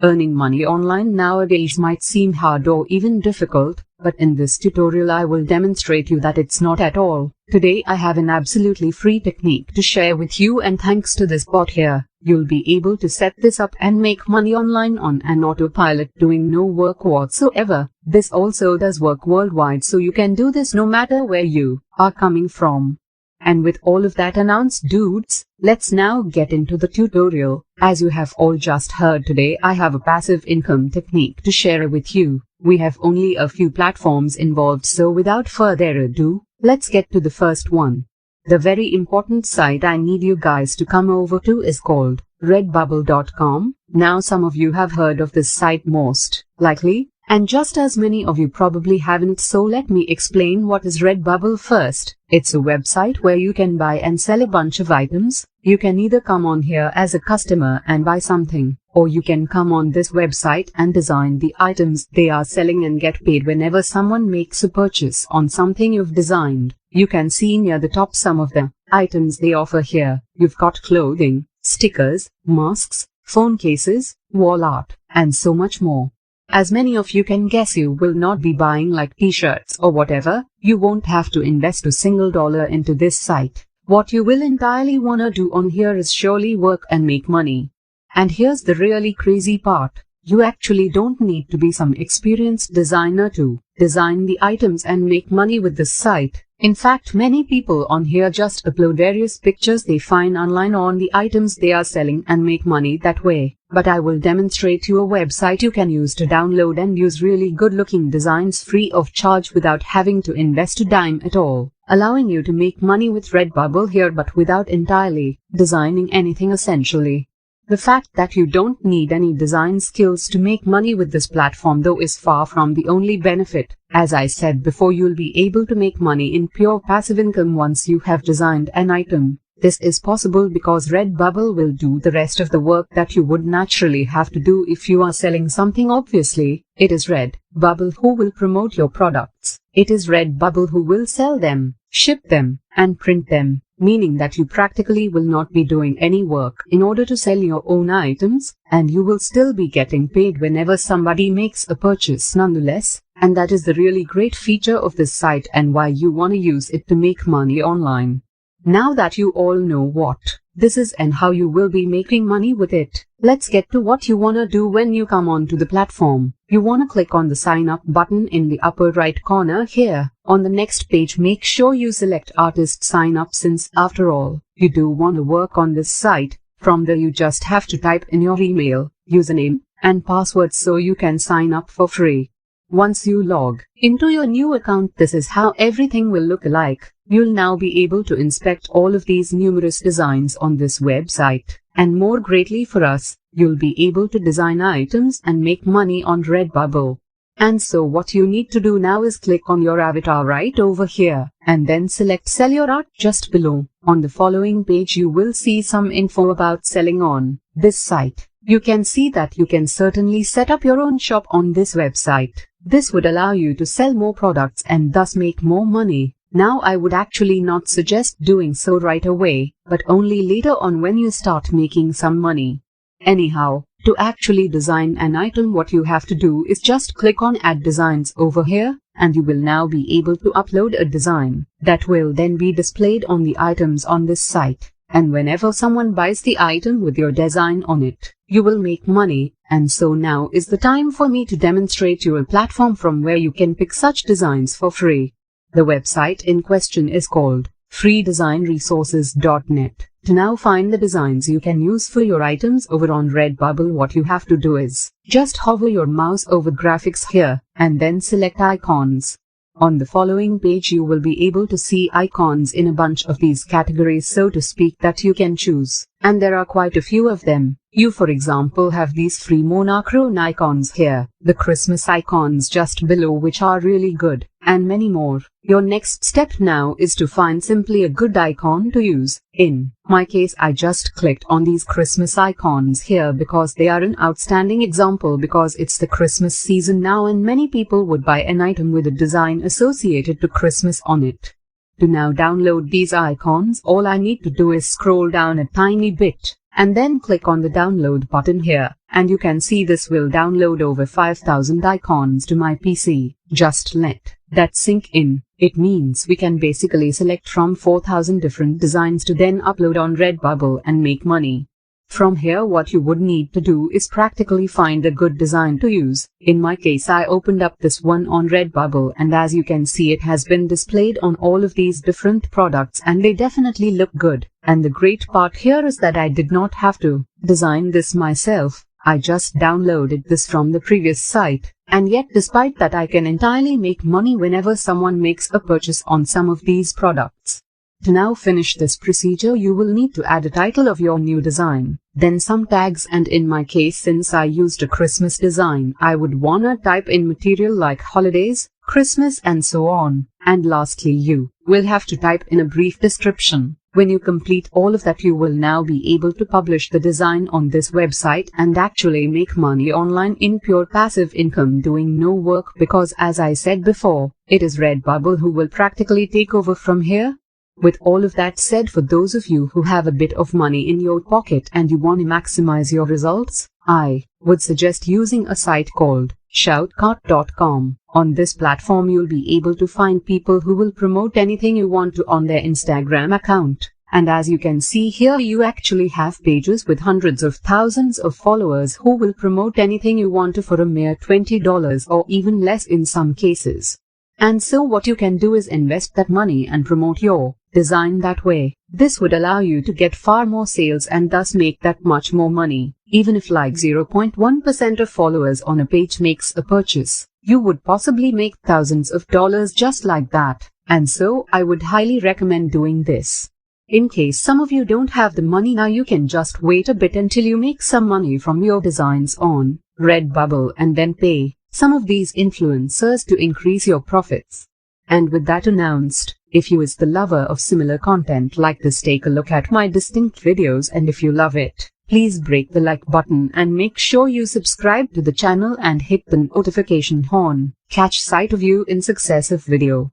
Earning money online nowadays might seem hard or even difficult, but in this tutorial I will demonstrate you that it's not at all. Today I have an absolutely free technique to share with you, and thanks to this bot here, you'll be able to set this up and make money online on an autopilot doing no work whatsoever. This also does work worldwide, so you can do this no matter where you are coming from. And with all of that announced, dudes, let's now get into the tutorial. As you have all just heard, today I have a passive income technique to share with you. We have only a few platforms involved, so without further ado, let's get to the first one. The very important site I need you guys to come over to is called Redbubble.com. Now some of you have heard of this site most likely, and just as many of you probably haven't, so let me explain what is Redbubble first. It's a website where you can buy and sell a bunch of items. You can either come on here as a customer and buy something, or you can come on this website and design the items they are selling and get paid whenever someone makes a purchase on something you've designed. You can see near the top some of the items they offer here. You've got clothing, stickers, masks, phone cases, wall art, and so much more. As many of you can guess, you will not be buying like t-shirts or whatever. You won't have to invest a single dollar into this site. What you will entirely wanna do on here is surely work and make money. And here's the really crazy part. You actually don't need to be some experienced designer to design the items and make money with this site. In fact, many people on here just upload various pictures they find online on the items they are selling and make money that way. But I will demonstrate you a website you can use to download and use really good looking designs free of charge without having to invest a dime at all, allowing you to make money with Redbubble here but without entirely designing anything essentially. The fact that you don't need any design skills to make money with this platform though is far from the only benefit. As I said before, you'll be able to make money in pure passive income once you have designed an item. This is possible because Redbubble will do the rest of the work that you would naturally have to do if you are selling something. Obviously, it is Redbubble who will promote your products. It is Redbubble who will sell them, ship them, and print them, meaning that you practically will not be doing any work in order to sell your own items, and you will still be getting paid whenever somebody makes a purchase nonetheless. And that is the really great feature of this site and why you want to use it to make money online. Now that you all know what this is and how you will be making money with it, let's get to what you wanna do when you come onto the platform. You wanna click on the sign up button in the upper right corner here. On the next page, make sure you select artist sign up, since after all, you do wanna work on this site. From there you just have to type in your email, username, and password so you can sign up for free. Once you log into your new account, this is how everything will look like. You'll now be able to inspect all of these numerous designs on this website. And more greatly for us, you'll be able to design items and make money on Redbubble. And so what you need to do now is click on your avatar right over here, and then select sell your art just below. On the following page you will see some info about selling on this site. You can see that you can certainly set up your own shop on this website. This would allow you to sell more products and thus make more money. Now I would actually not suggest doing so right away, but only later on when you start making some money. Anyhow, to actually design an item, what you have to do is just click on Add Designs over here, and you will now be able to upload a design that will then be displayed on the items on this site. And whenever someone buys the item with your design on it, you will make money. And so now is the time for me to demonstrate you a platform from where you can pick such designs for free. The website in question is called freedesignresources.net. To now find the designs you can use for your items over on Redbubble, what you have to do is just hover your mouse over graphics here, and then select icons. On the following page you will be able to see icons in a bunch of these categories, so to speak, that you can choose. And there are quite a few of them. You for example have these free monochrome icons here, the Christmas icons just below, which are really good, and many more. Your next step now is to find simply a good icon to use. In my case, I just clicked on these Christmas icons here because they are an outstanding example, because it's the Christmas season now and many people would buy an item with a design associated to Christmas on it. To now download these icons, all I need to do is scroll down a tiny bit, and then click on the download button here, and you can see this will download over 5,000 icons to my PC. Just let that sink in. It means we can basically select from 4,000 different designs to then upload on Redbubble and make money. From here, what you would need to do is practically find a good design to use. In my case, I opened up this one on Redbubble, and as you can see, it has been displayed on all of these different products and they definitely look good. And the great part here is that I did not have to design this myself. I just downloaded this from the previous site. And yet, despite that, I can entirely make money whenever someone makes a purchase on some of these products. To now finish this procedure, you will need to add a title of your new design, then some tags, and in my case, since I used a Christmas design, I would wanna type in material like holidays, Christmas and so on. And lastly, you will have to type in a brief description. When you complete all of that, you will now be able to publish the design on this website and actually make money online in pure passive income doing no work, because as I said before, it is Redbubble who will practically take over from here. With all of that said, for those of you who have a bit of money in your pocket and you want to maximize your results, I would suggest using a site called shoutcart.com. On this platform, you'll be able to find people who will promote anything you want to on their Instagram account. And as you can see here, you actually have pages with hundreds of thousands of followers who will promote anything you want to for a mere $20 or even less in some cases. And so what you can do is invest that money and promote your design that way. This would allow you to get far more sales and thus make that much more money. Even if like 0.1% of followers on a page makes a purchase, you would possibly make thousands of dollars just like that. And so I would highly recommend doing this. In case some of you don't have the money now, you can just wait a bit until you make some money from your designs on Redbubble and then pay some of these influencers to increase your profits. And with that announced, if you is the lover of similar content like this, take a look at my distinct videos, and if you love it, please break the like button and make sure you subscribe to the channel and hit the notification horn. Catch sight of you in successive video.